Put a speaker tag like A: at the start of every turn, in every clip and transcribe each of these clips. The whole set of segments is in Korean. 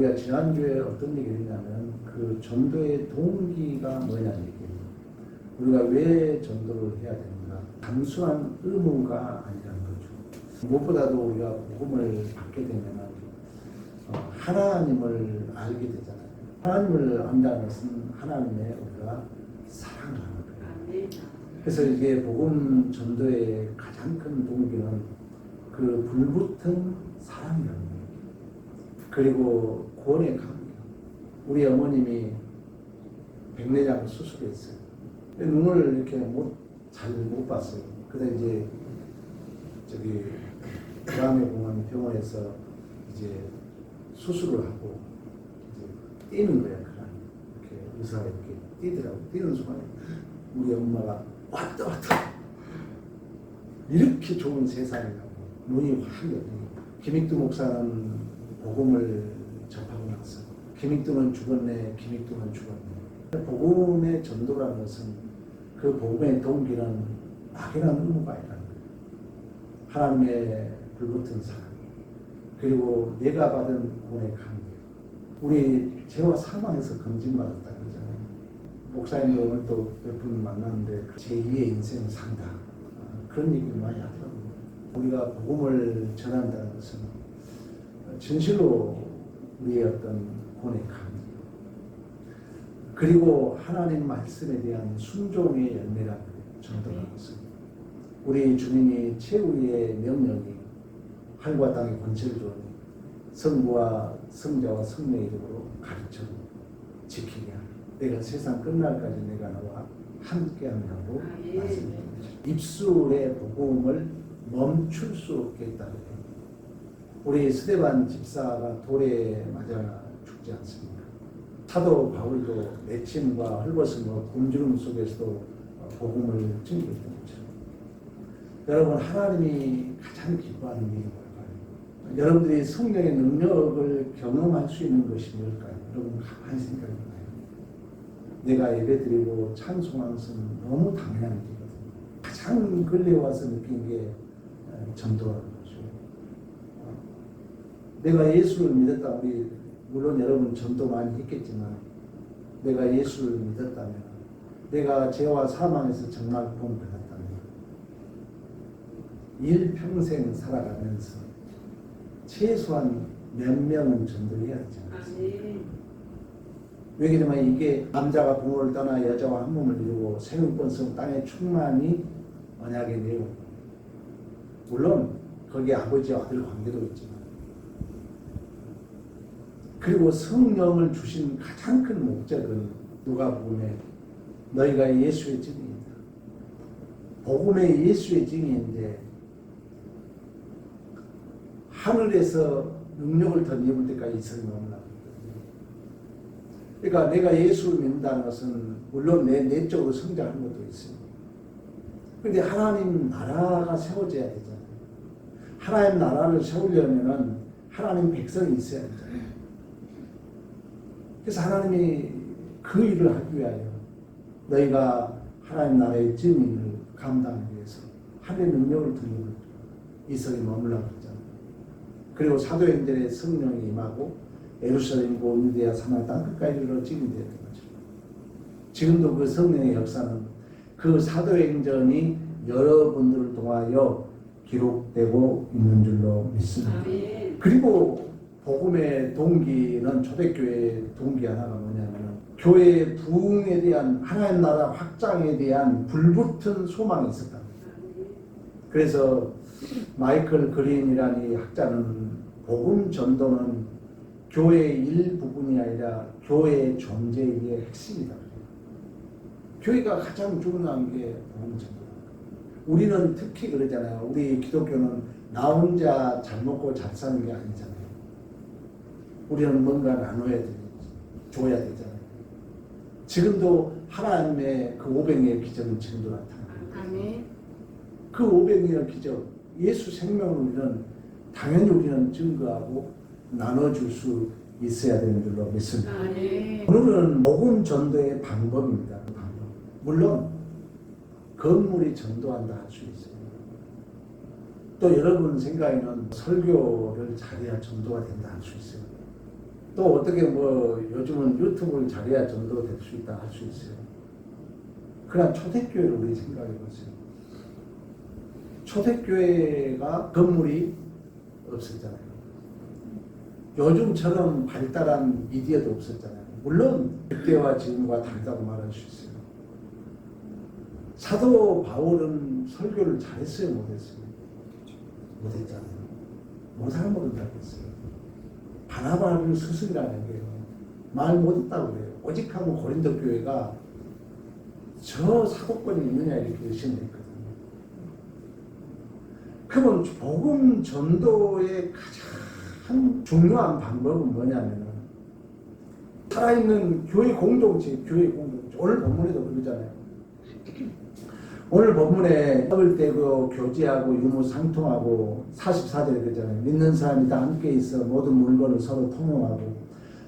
A: 우리가 지난주에 어떤 얘기를 했냐면 그 전도의 동기가 뭐냐는 얘기예요. 우리가 왜 전도를 해야 되는가? 단순한 의무가 아니라는 거죠. 무엇보다도 우리가 복음을 받게 되면 하나님을 알게 되잖아요. 하나님을 안다는 것은 하나님의 우리가 사랑을 하는 거예요. 그래서 이게 복음 전도의 가장 큰 동기는 그 불붙은 사랑이라는 거예요. 그리고 구원의 감격. 우리 어머님이 백내장 수술했어요. 눈을 이렇게 잘 못 봤어요. 그래서 이제 구암의 공원 병원에서 이제 수술을 하고 이제 뛰는 거야. 이렇게 의사가 이렇게 뛰더라고. 뛰는 순간에 우리 엄마가 왔다. 이렇게 좋은 세상이라고 눈이 확 열리고. 김익두 목사는 복음을 접하고 나서 김익두는 죽었네. 복음의 전도라는 것은 그 복음의 동기는 막연한 의무가 아니라는 거예요. 하나님의 불붙은 사랑, 그리고 내가 받은 구원의 감격. 우리 죄와 사망에서 건진받았다 그러잖아요. 목사님도 오늘 또 몇 분 만났는데 제2의 인생 산다, 그런 얘기를 많이 하더라고요. 우리가 복음을 전한다는 것은 진실로 우리의 어떤 구원의 감격, 그리고 하나님 말씀에 대한 순종의 열매라는 전도라는 것은 우리 주님이 최후의 명령이 하늘과 땅의 권세를 주니 성부와 성자와 성령의 이름으로 가르쳐 지키게 하라. 내가 세상 끝날까지 내가 너와 함께 한다고 말씀드립니다. 입술의 복음을 멈출 수 없게 했다고 해요. 우리 스데반 집사가 돌에 맞아 죽지 않습니까? 사도 바울도 매침과 헐벗음과 굶주림 속에서도 복음을 증거했던 것처럼, 여러분, 하나님이 가장 기뻐하는 일이 뭘까요? 여러분들이 성령의 능력을 경험할 수 있는 것이 뭘까요? 여러분 가만히 생각해 봐요. 내가 예배드리고 찬송하는 것은 너무 당연한 일이거든요. 가장 걸려와서 느낀 게 전도라는 거죠. 내가 예수를 믿었다. 우리 물론 여러분 전도 많이 했겠지만, 내가 예수를 믿었다면, 내가 죄와 사망에서 정말 구원받았다면, 일평생 살아가면서 최소한 몇 명은 전도해야 되잖아요. 왜냐면 이게 남자가 부모를 떠나 여자와 한 몸을 이루고 생육번성 땅의 충만이 언약의 내용. 물론 거기에 아버지와 아들 관계도 있지만, 그리고 성령을 주신 가장 큰 목적은 누가복음에 너희가 예수의 증인이다. 복음의 예수의 증인인데 하늘에서 능력을 더 입을 때까지 이스라엘이 머물라고. 그러니까 내가 예수를 믿는다는 것은 물론 내 내적으로 성장하는 것도 있습니다. 그런데 하나님 나라가 세워져야 되잖아요. 하나님 나라를 세우려면 하나님 백성이 있어야 되잖아요. 그래서 하나님이 그 일을 하기 위하여 너희가 하나님 나라의 증인을 감당하기 위해서 하늘의 능력을 드리고 이스라엘이 머물라고 했잖아요. 그리고 사도행전에 성령이 임하고 예루살렘이고 유대야 사마리아 땅 끝까지 이르러 증인이 되었던 거죠. 지금도 그 성령의 역사는 그 사도행전이 여러분들을 통하여 기록되고 있는 줄로 믿습니다. 그리고 복음의 동기는, 초대교회의 동기 하나가 뭐냐면 교회의 부흥에 대한, 하나님 나라 확장에 대한 불붙은 소망이 있었다. 그래서 마이클 그린이라는 이 학자는 복음 전도는 교회의 일부분이 아니라 교회의 존재의 핵심이다. 교회가 가장 중요한 게 복음 전도다. 우리는 특히 그러잖아요. 우리 기독교는 나 혼자 잘 먹고 잘 사는 게 아니잖아요. 우리는 뭔가 나눠야 되잖아요. 줘야 되잖아요. 지금도 하나님의 그 500의 기적은 지금도 나타납니다. 그 500의 기적, 예수 생명을 우리는 당연히 우리는 증거하고 나눠줄 수 있어야 되는 줄로 믿습니다. 오늘은 복음 전도의 방법입니다. 물론 건물이 전도한다 할 수 있어요. 또 여러분 생각에는 설교를 잘해야 전도가 된다 할 수 있어요. 또 어떻게 뭐 요즘은 유튜브를 잘해야 전도 될 수 있다 할 수 있어요. 그러나 초대교회를 우리 생각해 보세요. 초대교회가 건물이 없었잖아요. 요즘처럼 발달한 미디어도 없었잖아요. 물론 그때와 지금과 다르다고 말할 수 있어요. 사도 바울은 설교를 잘했어요, 못했어요? 못했잖아요. 못하는 분은 잘했어요. 바나바를 스승이라는 게요. 말 못했다고 그래요. 오직 하면 고린도 교회가 저 사도권이 있느냐 이렇게 의심했거든요. 그러면 복음 전도의 가장 중요한 방법은 뭐냐면 살아있는 교회 공동체, 오늘 본문에도 그러잖아요. 오늘 본문에 먹을 때 그 교제하고 유무상통하고 44절에 그러잖아요. 믿는 사람이 다 함께 있어 모든 물건을 서로 통용하고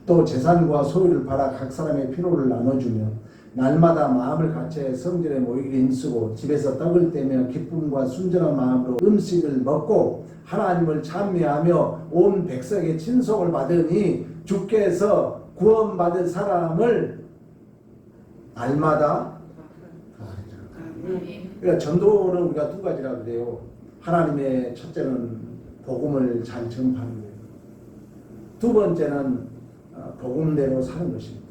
A: 또 재산과 소유를 팔아 각 사람의 필요를 나눠주며 날마다 마음을 같이 성전에 모이기를 힘쓰고 집에서 떡을 떼며 기쁨과 순전한 마음으로 음식을 먹고 하나님을 찬미하며 온 백성의 친속을 받으니 주께서 구원받은 사람을 날마다 그러니까 전도는 우리가 두 가지라고 그래요. 하나님의 첫째는 복음을 잘 전파하는 거예요. 두 번째는 복음대로 사는 것입니다.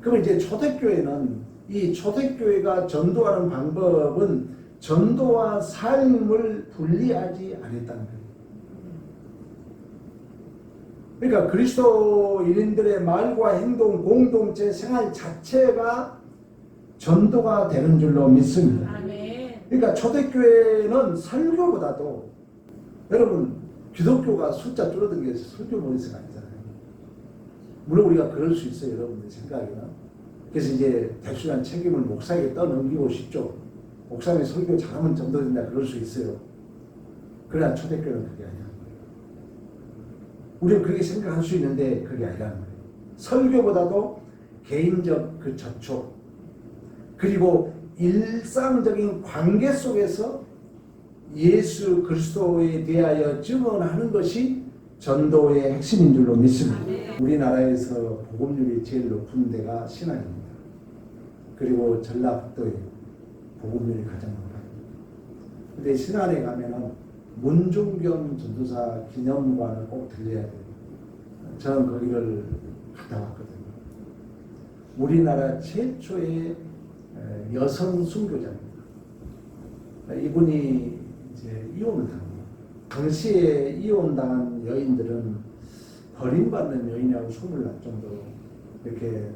A: 그럼 이제 초대교회는 이 초대교회가 전도하는 방법은 전도와 삶을 분리하지 않았다는 거예요. 그러니까 그리스도인들의 말과 행동, 공동체 생활 자체가 전도가 되는 줄로 믿습니다. 그러니까 초대교회는 설교보다도 여러분 기독교가 숫자 줄어든 게 설교 모의스가 아니잖아요. 물론 우리가 그럴 수 있어요. 여러분들 생각이나. 그래서 이제 대충한 책임을 목사에게 떠넘기고 싶죠. 목사님이 설교 잘하면 전도된다 그럴 수 있어요. 그러나 초대교회는 그게 아니야. 우리는 그렇게 생각할 수 있는데 그게 아니라는 거예요. 설교보다도 개인적 그 접촉 그리고 일상적인 관계 속에서 예수 그리스도에 대하여 증언하는 것이 전도의 핵심인 줄로 믿습니다. 우리나라에서 복음률이 제일 높은 데가 신안입니다. 그리고 전라북도에 복음률이 가장 높아요. 근데 신안에 가면은 문중경 전도사 기념관을 꼭 들려야 돼요. 저는 거기를 갔다 왔거든요. 우리나라 최초의 여성 순교자입니다. 이분이 이제 이혼을 당합니다. 당시에 이혼당한 여인들은 버림받는 여인이라고 소문날 정도로 이렇게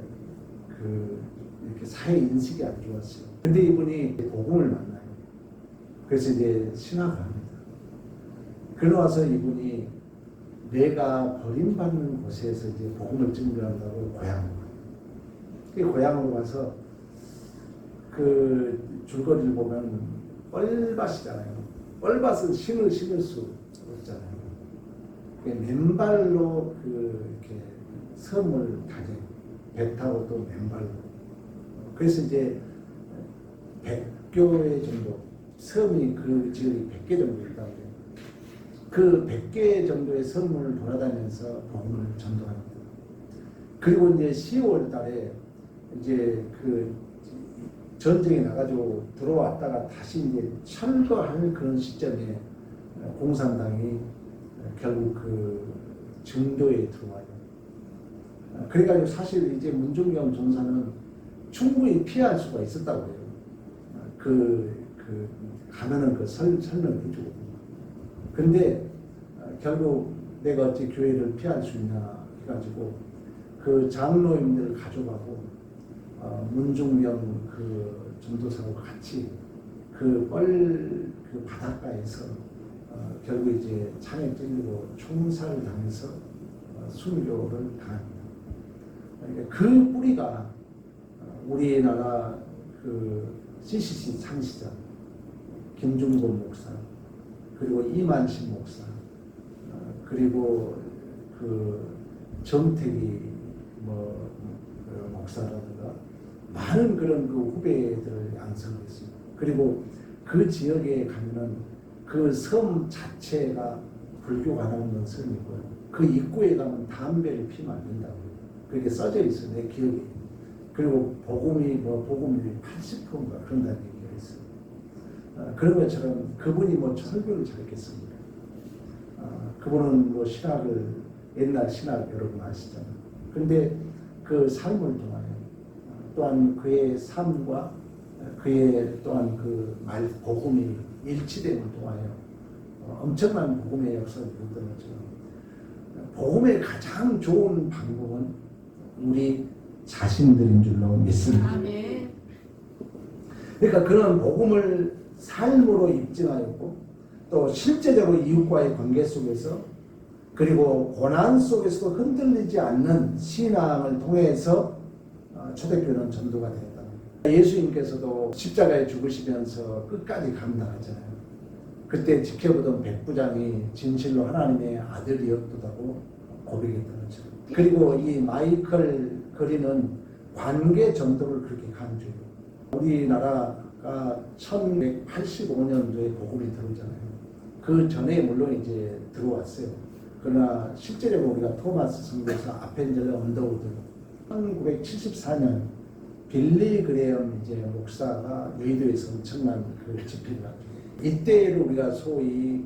A: 사회 인식이 안 좋았어요. 근데 이분이 복음을 만나요. 그래서 이제 신학을 합니다. 그러와서 이분이 내가 버림받는 곳에서 이제 복음을 증거한다고 고향으로 가요. 고향으로 가서 그 줄거리를 보면 뻘밭이잖아요. 뻘밭은 신을 신을 수 없잖아요. 맨발로 이렇게 섬을 다녀요. 배 타고 또 맨발로. 그래서 이제 100교회 정도, 섬이 그 지역이 100개 정도 있다고 해요. 그 100개 정도의 섬을 돌아다니면서 복음을 전도합니다. 그리고 이제 10월 달에 이제 그 전쟁에 나가지고 들어왔다가 다시 이제 철거할 그런 시점에 공산당이 결국 그 증도에 들어와요. 그래가지고 사실 이제 문중경 전사는 충분히 피할 수가 있었다고 해요. 가면은 설명을 해주거든요. 근데 결국 내가 어찌 교회를 피할 수 있나 해가지고 그 장로님들을 가져가고 문중경 그 전도사하고 같이 그 바닷가에서 결국 이제 창에 찔리고 총살을 당해서 순교를 당합니다. 그러니까 그 뿌리가 우리나라 그 CCC 창시자 김중곤 목사 그리고 이만신 목사 그리고 그 정택이 목사라든가 많은 그런 그 후배들을 양성했습니다. 그리고 그 지역에 가면은 그 섬 자체가 불교가 나오는 성이고요. 그 입구에 가면 담배를 피면 안 된다고. 그게 써져 있어요. 내 기억에. 그리고 복음이 80%인가 그런다는 얘기가 있어요. 그런 것처럼 그분이 설교를 잘했겠습니다. 그분은 신학을, 옛날 신학 여러분 아시잖아요. 그런데 그 삶을 통하여 또한 그의 삶과 그의 또한 그 복음이 일치됨을 통하여 엄청난 복음의 역사를 이루던 것처럼 복음의 가장 좋은 방법은 우리 자신들인 줄로 믿습니다. 그러니까 그런 복음을 삶으로 입증하였고 또 실제적으로 이웃과의 관계 속에서 그리고 고난 속에서도 흔들리지 않는 신앙을 통해서 초대교회는 전도가 되었다. 예수님께서도 십자가에 죽으시면서 끝까지 감당하잖아요. 그때 지켜보던 백부장이 진실로 하나님의 아들이었다고 고백했던 거죠. 그리고 이 마이클 거리는 관계 전도를 그렇게 강조해요. 우리나라가 1185년도에 복음이 들어오잖아요. 그 전에 물론 이제 들어왔어요. 그러나 실제적으로 우리가 토마스 성교사, 아펜젤러 언더우드 1974년 빌리 그레엄 이제 목사가 여의도에서 엄청난 그 집회를 하죠. 이때를 우리가 소위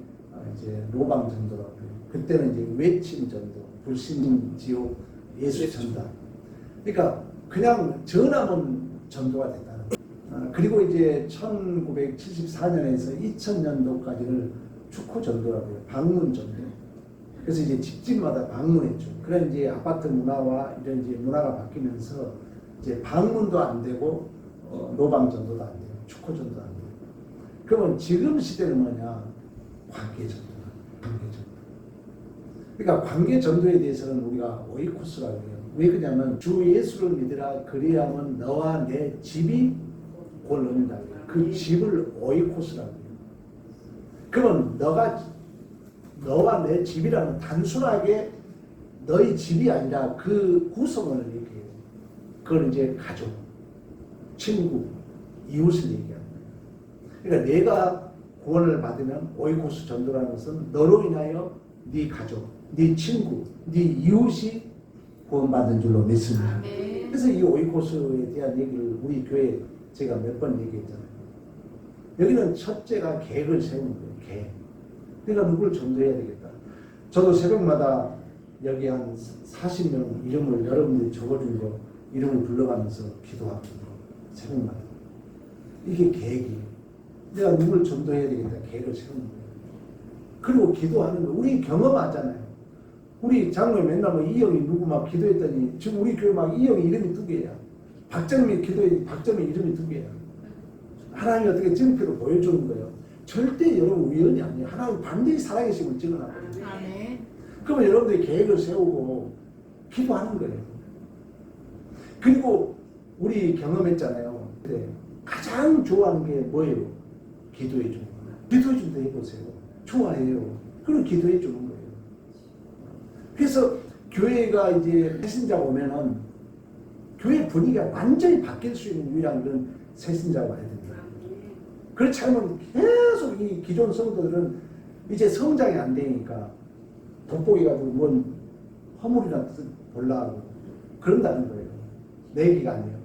A: 이제 로방 전도라고 해요. 그때는 이제 외침 전도, 불신 지옥 예수 전다. 그러니까 그냥 전하면 전도가 됐다는 거예요. 그리고 이제 1974년에서 2000년도까지를 축구 전도라고 해요. 방문 전도. 그래서 이제 집집마다 방문했죠. 그런 이제 아파트 문화와 이런 이제 문화가 바뀌면서 이제 방문도 안 되고 노방 전도도 안 돼요. 축구 전도도 안 돼요. 그러면 지금 시대는 뭐냐? 관계 전도. 관계 전도. 그러니까 관계 전도에 대해서는 우리가 오이코스라고 해요. 왜 그러냐면 주 예수를 믿으라 그리하면 너와 내 집이 곧 얻는다. 그 집을 오이코스라고 해요. 그러면 너와 내 집이라는 단순하게 너희 집이 아니라 그 구성을 얘기해요. 그걸 이제 가족, 친구, 이웃을 얘기하는 거예요. 그러니까 내가 구원을 받으면 오이코스 전도라는 것은 너로 인하여 네 가족, 네 친구, 네 이웃이 구원받은 줄로 믿습니다. 그래서 이 오이코스에 대한 얘기를 우리 교회에 제가 몇 번 얘기했잖아요. 여기는 첫째가 계획을 세우는 거예요. 계획. 그러니까 누구를 전도해야 되겠다. 저도 새벽마다 여기 한 40명 이름을 여러분들이 적어준 거 이름을 불러가면서 기도합니다. 새벽마다. 이게 계획이에요. 내가 누구를 전도해야 되겠다. 계획을 세우는 거예요. 그리고 기도하는 거. 우리 경험하잖아요. 우리 장로님 맨날 이영이 누구 막 기도했더니 지금 우리 교회 막 이영이 이름이 2개야. 박정미 기도에 박정미 이름이 2개야. 하나님이 어떻게 증표로 보여주는 거예요. 절대 여러분 우연이 아니에요. 하나님 반드시 살아계심을 증언하거든요. 그러면 여러분들이 계획을 세우고 기도하는 거예요. 그리고 우리 경험했잖아요. 가장 좋아하는 게 뭐예요? 기도해 주는 거예요. 기도해 준다 해보세요. 좋아해요. 그럼 기도해 주는 거예요. 그래서 교회가 이제 새신자가 오면은 교회 분위기가 완전히 바뀔 수 있는 유일한 그런 새신자가 와야 됩니다. 그렇지 않으면 계속 이 기존 성도들은 이제 성장이 안 되니까 돋보기 가지고 뭔 허물이나 보려고 그런다는 거예요. 내 얘기가 아니에요.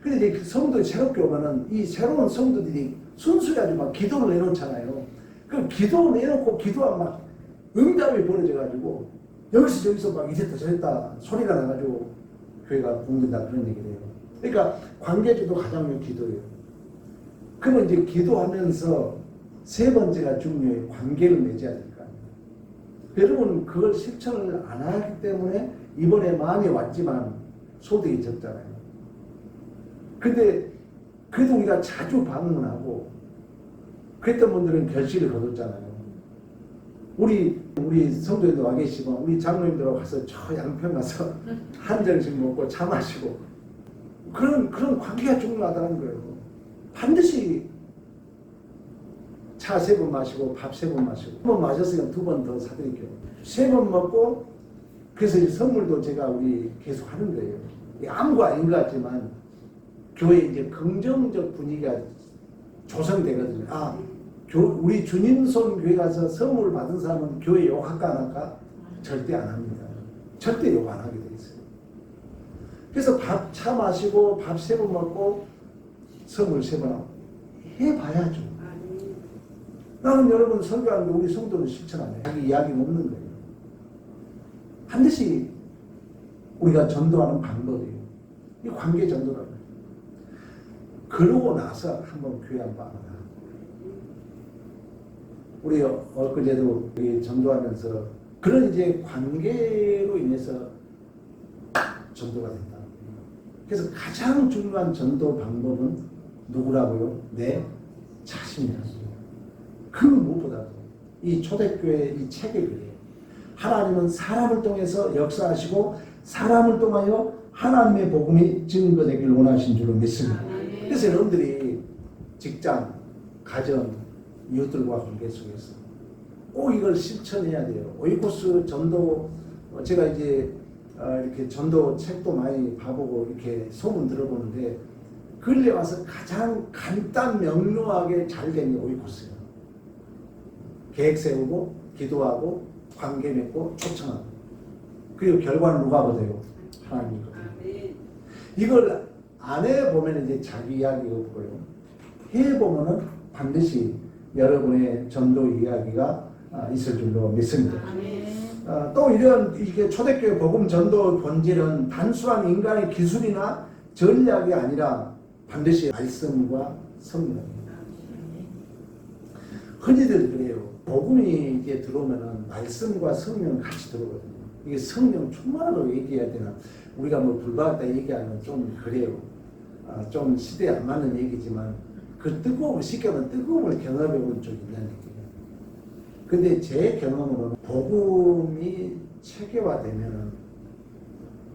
A: 근데 이제 그 성도들이 새롭게 오면은 이 새로운 성도들이 순수히 아주 막 기도를 내놓잖아요. 그 기도 내놓고 기도하면 막 응답이 벌어져가지고 여기서 저기서 막 이랬다 저랬다 소리가 나가지고 교회가 붕든다 그런 얘기를 해요. 그러니까 관계주도 가장 기도예요. 그러면 이제 기도하면서 세 번째가 중요해요. 관계를 맺어야 될 거 아니에요. 여러분 그걸 실천을 안 하기 때문에 이번에 마음이 왔지만 소득이 적잖아요. 근데 그래도 우리가 자주 방문하고 그랬던 분들은 결실을 거뒀잖아요. 우리 성도님들 와 계시고 우리 장로님들하고 가서 저 양평 가서 한 잔씩 먹고 차 마시고 그런 관계가 중요하다는 거예요. 반드시 차 3번 마시고 밥 3번 마시고 1번 마셨으니까 2번 더 사드릴게요. 3번 먹고 그래서 이 선물도 제가 우리 계속 하는 거예요. 아무거 아닌 것 같지만 교회에 이제 긍정적 분위기가 조성되거든요. 아, 우리 주님 손 교회 가서 선물 받은 사람은 교회 욕할까 안 할까? 절대 안 합니다. 절대 욕 안 하게 돼 있어요. 그래서 밥 차 마시고 밥 3번 먹고 선물 3번 하고 해봐야죠. 나는 여러분 설교하는데 우리 성도는 실천 안 해요. 자기 이야기는 없는 거예요. 반드시 우리가 전도하는 방법이에요. 이 관계 전도라는 거예요. 그러고 나서 한번 교회 한번 와라. 우리 엊그제도 전도하면서 그런 이제 관계로 인해서 전도가 된다. 그래서 가장 중요한 전도 방법은 누구라고요? 내 자신이라고. 그 무엇보다도 이 초대교회 이 책에 그래요. 하나님은 사람을 통해서 역사하시고 사람을 통하여 하나님의 복음이 증거되길 원하신 줄로 믿습니다. 그래서 여러분들이 직장, 가정, 이웃들과 관계 속에서 꼭 이걸 실천해야 돼요. 오이코스 전도 제가 이제 이렇게 전도 책도 많이 봐보고 이렇게 소문 들어보는데 근래 와서 가장 간단 명료하게 잘 된 게 오이코스예요. 계획 세우고 기도하고 관계 맺고 초청하고 그리고 결과는 누가 보세요? 하나님이거든요. 이걸 안 해보면 이제 자기 이야기가 없고요. 해보면은 반드시 여러분의 전도 이야기가 있을 줄로 믿습니다. 또 이런 이게 초대교회 복음 전도 본질은 단순한 인간의 기술이나 전략이 아니라 반드시 말씀과 성령입니다. 흔히들 그래요. 복음이 이게 들어오면은 말씀과 성령 같이 들어오거든요. 이게 성령 충만으로 얘기해야 되나? 우리가 뭐 불받았다 얘기하면 좀 그래요. 좀 시대에 안 맞는 얘기지만 그 뜨거움을 쉽게 하면 뜨거움을 경험해 본 적이 있다는 얘기예요. 근데 제 경험으로는 복음이 체계화되면은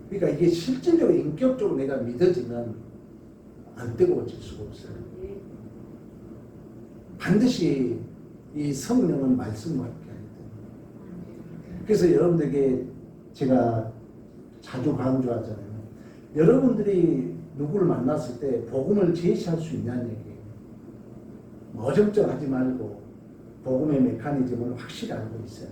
A: 그러니까 이게 실질적으로 인격적으로 내가 믿어지면 안 뜨거워질 수가 없어요. 반드시 이 성령은 말씀과 함께 하기 때문에. 그래서 여러분들에게 제가 자주 강조하잖아요. 여러분들이 누구를 만났을 때 복음을 제시할 수 있냐는 얘기예요. 어정쩡하지 말고 복음의 메커니즘을 확실히 알고 있어요.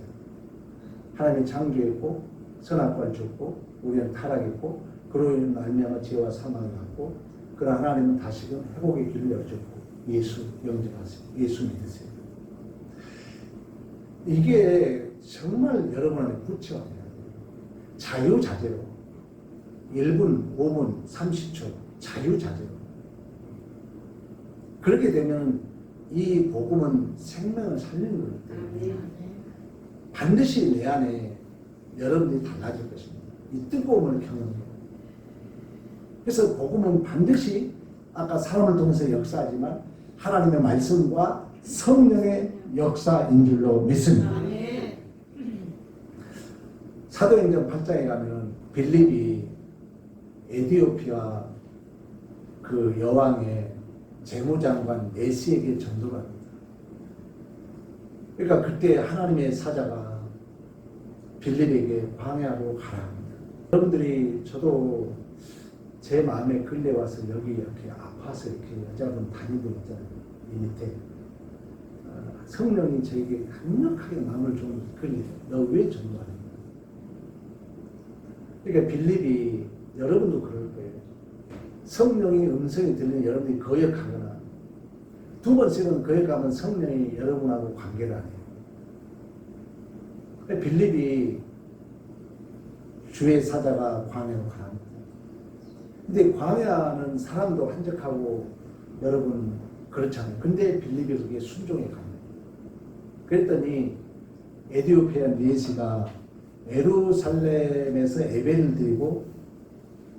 A: 하나님이 창조했고 선악과를 줬고 우리는 타락했고 그로 말미암아 죄와 사망을 받고 그러나 하나님은 다시금 회복의 길을 열어줬고 예수 영접하세요. 예수 믿으세요. 이게 정말 여러분 안에 구체화돼야 돼요. 자유자재로 1분, 5분, 30초 자유자재로 그렇게 되면 이 복음은 생명을 살리는 거기 때문에 반드시 내 안에 여러분들이 달라질 것입니다. 이 뜨거움을 경험해요. 그래서 복음은 반드시 아까 사람을 통해서 역사하지만 하나님의 말씀과 성령의 역사인 줄로 믿습니다. 사도행전 8장에 가면 빌립이 에티오피아 그 여왕의 재무장관 네시에게 전도를 합니다. 그러니까 그때 하나님의 사자가 빌립에게 광야로 가라 합니다. 여러분들이 저도 제 마음에 근래 와서 여기 이렇게 아파서 이렇게 여자분 다니고 있잖아요. 이 밑에 성령이 저에게 강력하게 마음을 좀 끌리세요. 너 왜 전도하는 거야? 그러니까 빌립이 여러분도 그럴 거예요. 성령의 음성이 들리면 여러분이 거역하거나 2번, 3번 거역하면 성령이 여러분하고 관계를 안 해요. 그러니까 빌립이 주의 사자가 광야로 가랍니다. 근데 광야는 사람도 한적하고 여러분 그렇잖아요. 근데 빌립이 그게 순종해 갑니다. 그랬더니 에티오피아 니에시가 예루살렘에서 예배를 드리고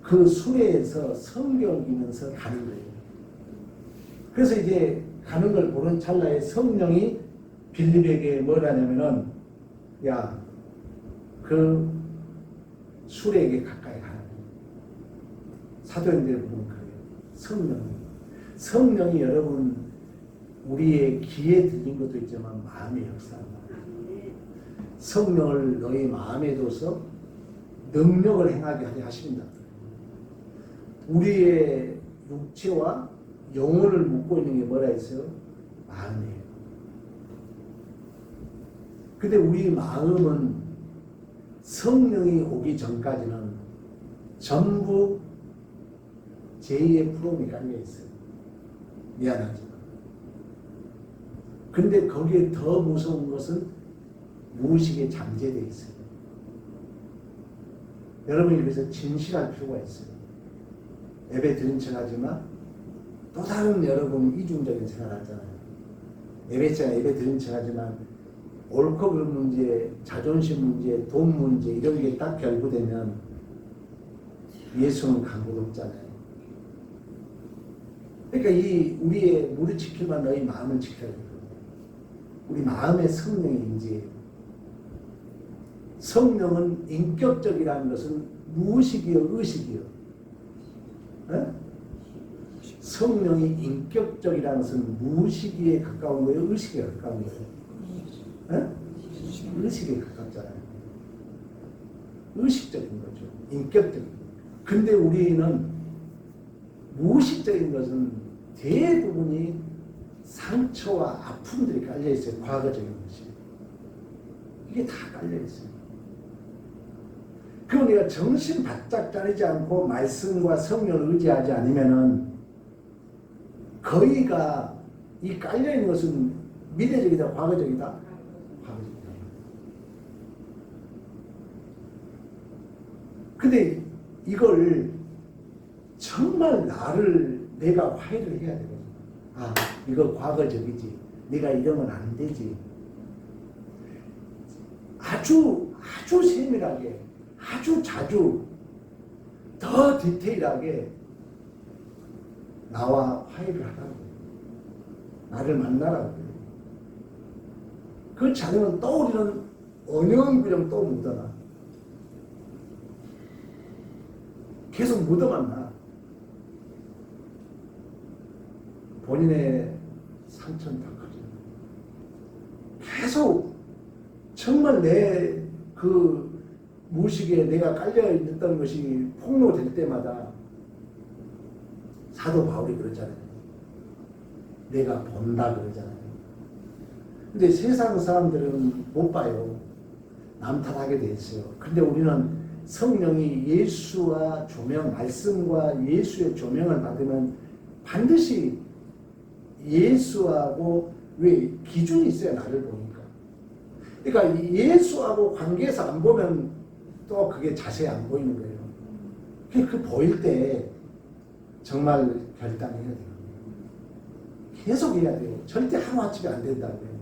A: 그 수레에서 성경 읽으면서 가는 거예요. 그래서 이제 가는 걸 보는 찰나에 성령이 빌립에게 뭘 하냐면은 야, 그 수레에게 가까이 가라. 사도행전에 보면 그래요. 성령이 여러분 우리의 귀에 들린 것도 있지만 마음에 역사한다. 성령을 너희 마음에 둬서 능력을 행하게 하게 하십니다. 우리의 육체와 영혼을 묶고 있는 게 뭐라 했어요? 마음이에요. 근데 우리 마음은 성령이 오기 전까지는 전부 제2의 프롬이 깔려 있어요. 미안하지만. 근데 거기에 더 무서운 것은 무의식에 잠재되어 있어요. 여러분이 그래서 진실할 필요가 있어요. 예배 드린 척하지만 또 다른 여러분 이중적인 생활을 하잖아요. 예배 드린 척하지만 옳고 그른 문제, 자존심 문제, 돈 문제 이런 게 딱 결부되면 예수는 강도 없잖아요. 그러니까 이 우리의 무리 지킬만 너희 마음을 지켜야 돼요. 우리 마음의 성령의 인지예요. 성령은 인격적이라는 것은 무의식이요, 의식이요. 에? 성령이 인격적이라는 것은 무의식에 가까운 거예요, 의식에 가까운 거예요. 에? 의식에 가깝잖아요. 의식적인 거죠. 인격적인 거. 근데 우리는 무의식적인 것은 대부분이 상처와 아픔들이 깔려있어요. 과거적인 것이. 이게 다 깔려있어요. 그럼 우리가 정신 바짝 차리지 않고 말씀과 성령을 의지하지 않으면은 거의가 이 깔려있는 것은 미래적이다, 과거적이다? 과거적이다. 근데 이걸 정말 내가 화해를 해야 되거든. 아, 이거 과거적이지. 내가 이러면 안 되지. 아주 세밀하게, 아주 자주, 더 디테일하게 나와 화해를 하라고. 나를 만나라고. 그렇지 않으면 또 우리는 언영그냥 또 묻어나. 계속 묻어만 나. 본인의 상처는 더 커져요. 계속 정말 내 그 무의식에 내가 깔려있던 것이 폭로될 때마다 사도 바울이 그러잖아요. 내가 본다 그러잖아요. 근데 세상 사람들은 못 봐요. 남 탓하게 돼 있어요. 근데 우리는 성령이 예수와 조명, 말씀과 예수의 조명을 받으면 반드시 예수하고 왜 기준이 있어요, 나를 보니까. 그러니까 예수하고 관계에서 안 보면 또 그게 자세히 안 보이는 거예요. 그 보일 때 정말 결단해야 돼요. 계속 해야 돼요. 절대 하루아침에 안 된다고요.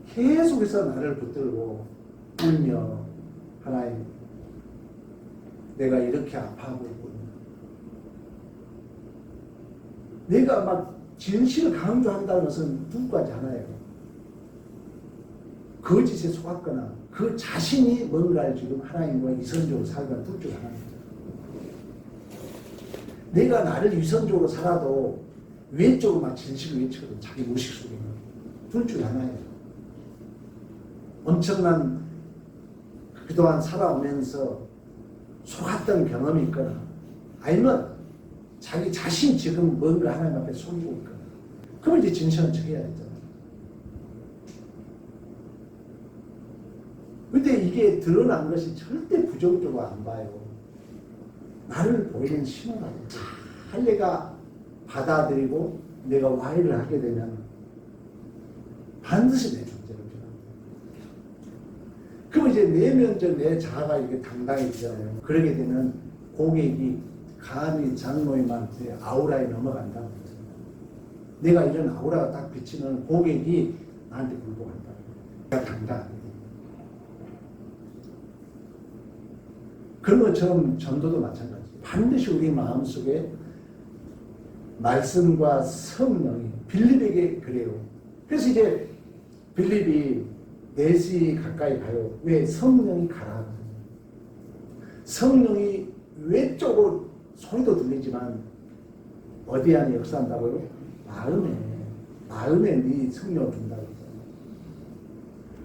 A: 계속해서 나를 붙들고 울며 하나님, 내가 이렇게 아파하고 있구나. 내가 막 진실을 강조한다는 것은 누구까지 하나요? 거짓에 속았거나 그 자신이 뭔가를 지금 하나님과 이선적으로 살거나 둘 중 하나입니다. 내가 나를 이선적으로 살아도 외적으로 막 진실을 외치거든. 자기 무의식 속에는. 둘 중 하나예요. 엄청난 그동안 살아오면서 속았던 경험이 있거나 아니면 자기 자신 지금 뭔가 하나님 앞에 속이고 있거나 그럼 이제 진실한 척 해야 되잖아요. 근데 이게 드러난 것이 절대 부정적으로 안 봐요. 나를 보이는 신호가 잘 내가 받아들이고 내가 화해를 하게 되면 반드시 내 존재를 변합니다. 그럼 이제 내면적 내 자아가 이렇게 당당해지잖아요. 그러게 되면 고객이 감히 장로님한테 아우라에 넘어간다는 거죠. 내가 이런 아우라가 딱 비치면 고객이 나한테 굴복한다. 내가 당당하게. 그런 것처럼 전도도 마찬가지예요. 반드시 우리 마음속에 말씀과 성령이 빌립에게 그래요. 그래서 이제 빌립이 4시 가까이 가요. 왜? 성령이 가라. 성령이 외적으로 소리도 들리지만 어디 안에 역사한다고요? 마음에 네 성령을 준다고 했잖아요.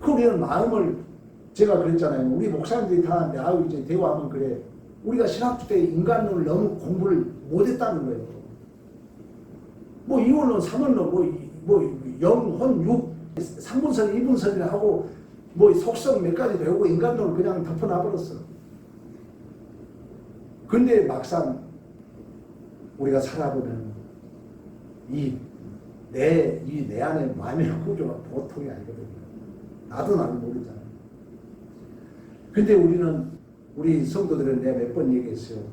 A: 그 우리는 마음을 제가 그랬잖아요. 우리 목사님들이 다 하는데 아유 이제 대화하면 그래. 우리가 신학주 때 인간론을 너무 공부를 못했다는 거예요. 뭐 이원론, 삼원론, 뭐 영혼, 육 3분설, 2분설이나 하고 뭐 속성 몇 가지 배우고 인간론을 그냥 덮어놔버렸어. 근데 막상 우리가 살아보면 내 안에 마음의 구조가 보통이 아니거든요. 나도 나를 모르잖아. 근데 우리 성도들은 내가 몇 번 얘기했어요.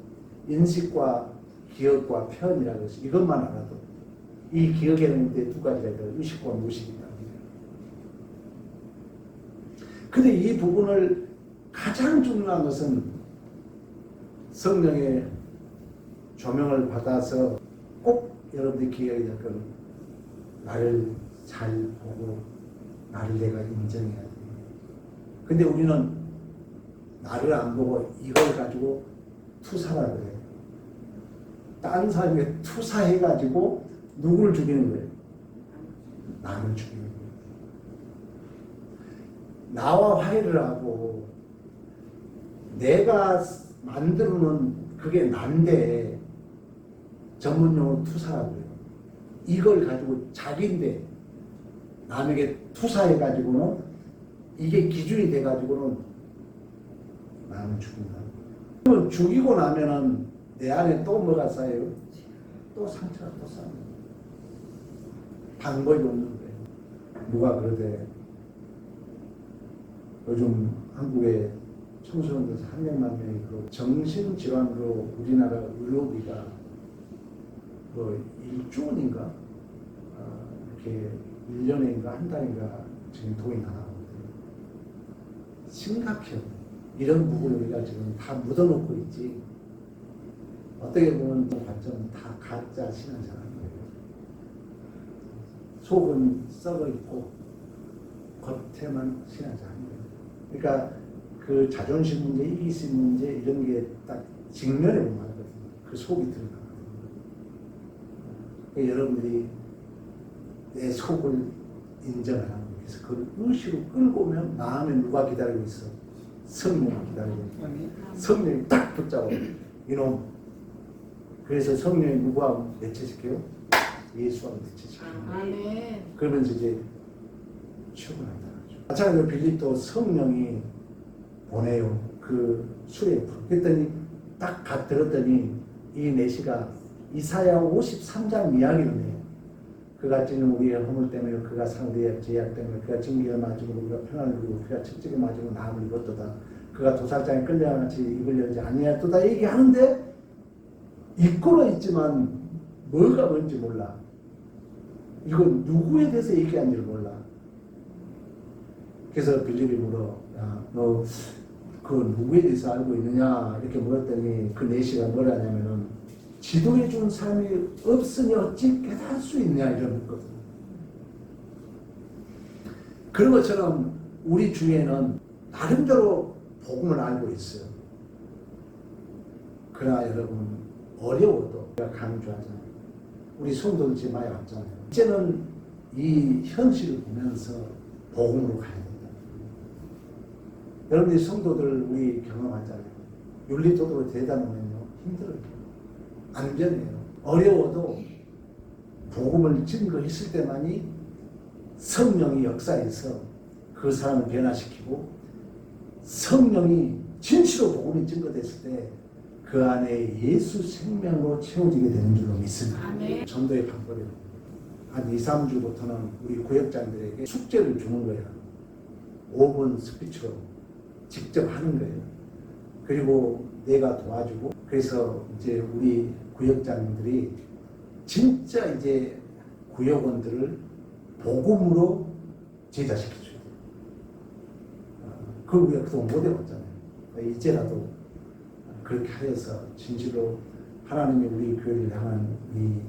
A: 인식과 기억과 표현이라고 해서 이것만 알아도 이 기억에는 이제 두 가지가 있다. 의식과 무의식이 있다. 근데 이 부분을 가장 중요한 것은 성령의 조명을 받아서 꼭 여러분들이 기억해야 될 건 나를 잘 보고 나를 내가 인정해야 돼. 근데 우리는 나를 안 보고 이걸 가지고 투사라 그래. 다른 사람에게 투사해가지고 누구를 죽이는 거예요? 남을 죽이는 거예요. 나와 화해를 하고 내가 만들어놓은 그게 난데 전문용어로 투사라고 해요. 이걸 가지고 자기인데 남에게 투사해가지고는 이게 기준이 돼가지고는 남을 죽인다. 그러면 죽이고 나면은 내 안에 또 뭐가 쌓여요? 또 상처가 또 쌓여요. 방법이 없는 거예요. 누가 그러대 요즘 한국의 청소년들 300만 명이 그 정신질환으로 우리나라 의료비가 그 1조 원인가? 이렇게 1년인가 한 달인가 지금 돈이 나가거든요. 심각해요. 이런 부분을 우리가 지금 다 묻어놓고 있지. 어떻게 보면 관점은 다 가짜 신앙생활인 거예요. 속은 썩어 있고 겉에만 신앙생활인 거예요. 그러니까 그 자존심 문제, 이기심 문제 이런 게 딱 직면에 보면 하거든요. 그 속이 드러나거든요. 그러니까 여러분들이 내 속을 인정하는 거예요. 그래서 그걸 의식으로 끌고 오면 마음에 누가 기다리고 있어? 성령이 기다리고 있어. 성령이 딱 붙잡아. 이놈. 그래서 성령이 누구하고 대체시켜요? 예수하고 대체시켜요. 그러면서 이제 출근한다. 마찬가지로 빌립도 성령이 보내요. 그 수레. 그랬더니 딱 들었더니 이 내시가 이사야 53장 이야기를 해요. 그가 찌는 우리의 허물 때문에 그가 상 우리의 죄악 때문에 그가 징계를 맞으므로 우리가 평안을 누리고 그가 채찍에 맞으므로 나음을 입었도다. 그가 도살장에 끌려가같이 입을 열지 아니하였도다 얘기하는데 있고는 있지만 뭐가 뭔지 몰라. 이건 누구에 대해서 얘기하는지를 몰라. 그래서 빌립이 물어, 야, 너 그 누구에 대해서 알고 있느냐 이렇게 물었더니 그 내시가 뭐라냐면은 지도해 준 사람이 없으니 어찌 깨달을 수 있냐 이러거든. 그런 것처럼 우리 중에는 나름대로 복음을 알고 있어요. 그러나 여러분 어려워도 우리가 강조하잖아요. 우리 성도들 지금 많이 왔잖아요. 이제는 이 현실을 보면서 복음으로 가야 된다. 여러분들이 성도들 우리 경험하잖아요. 윤리도덕으로 되다 보면요 힘들어요. 안 변해요. 어려워도 복음을 증거했을 때만이 성령이 역사해서 그 사람을 변화시키고 성령이 진실로 복음이 증거됐을 때 그 안에 예수 생명으로 채워지게 되는 줄로 믿습니다. 아멘. 전도의 방법이에요. 한 2, 3주부터는 우리 구역장들에게 숙제를 주는 거예요. 5분 스피치로 직접 하는 거예요. 그리고 내가 도와주고 그래서 이제 우리 구역장들이 진짜 이제 구역원들을 복음으로 제자시켜줘야 돼요. 그걸 우리가 그동안 못 해봤잖아요. 이제라도 그렇게 하여서 진실로 하나님이 우리 교회를 향한 이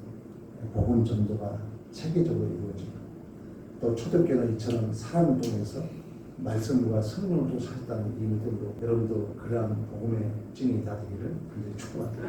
A: 복음 전도가 체계적으로 이루어지고 또 초대교회는 이처럼 사람을 통해서 말씀과 성령을 통해서 하셨다는 이 믿음으로 여러분도 그러한 복음의 증인이 다 되기를 축복합니다.